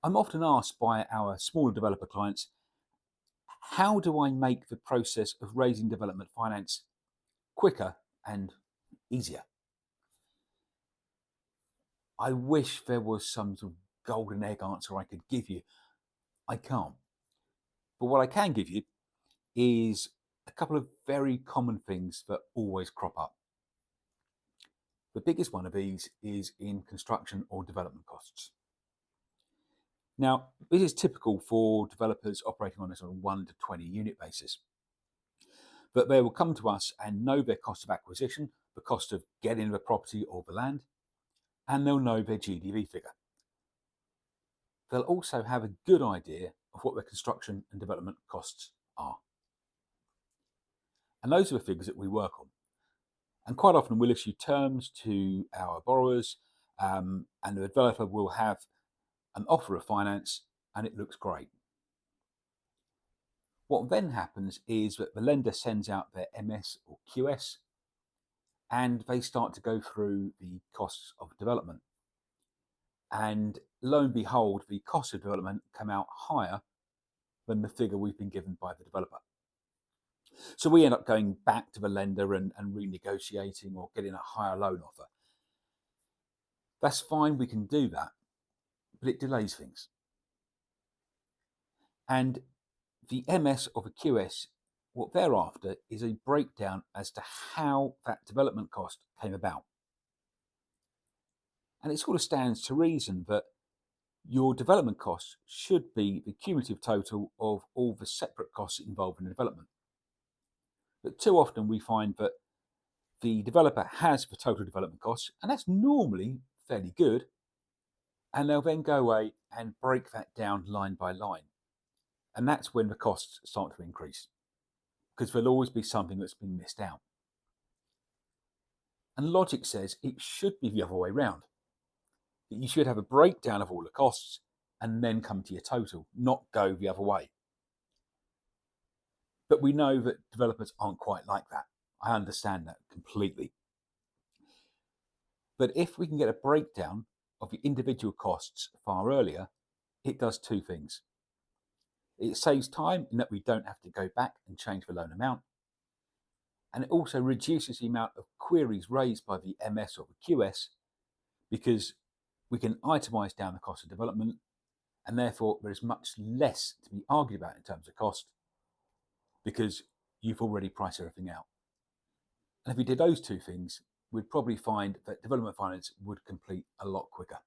I'm often asked by our smaller developer clients, how do I make the process of raising development finance quicker and easier? I wish there was some sort of golden egg answer I could give you. I can't. But what I can give you is a couple of very common things that always crop up. The biggest one of these is in construction or development costs. Now, this is typical for developers operating on a sort of 1 to 20 unit basis. But they will come to us and know their cost of acquisition, the cost of getting the property or the land, and they'll know their GDV figure. They'll also have a good idea of what their construction and development costs are. And those are the figures that we work on. And quite often we'll issue terms to our borrowers, and the developer will have an offer of finance and it looks great. What then happens is that the lender sends out their MS or QS and they start to go through the costs of development. And lo and behold, the cost of development come out higher than the figure we've been given by the developer. So we end up going back to the lender and renegotiating or getting a higher loan offer. That's fine, we can do that, but it delays things. And the MS or the QS, what they're after is a breakdown as to how that development cost came about. And it sort of stands to reason that your development costs should be the cumulative total of all the separate costs involved in the development. But too often we find that the developer has the total development costs, and that's normally fairly good, and they'll then go away and break that down line by line. And that's when the costs start to increase, because there'll always be something that's been missed out. And logic says it should be the other way around. That you should have a breakdown of all the costs and then come to your total, not go the other way. But we know that developers aren't quite like that. I understand that completely. But if we can get a breakdown of the individual costs far earlier, it does two things. It saves time in that we don't have to go back and change the loan amount. And it also reduces the amount of queries raised by the MS or the QS because we can itemize down the cost of development, and therefore there is much less to be argued about in terms of cost because you've already priced everything out. And if we did those two things, we'd probably find that development finance would complete a lot quicker.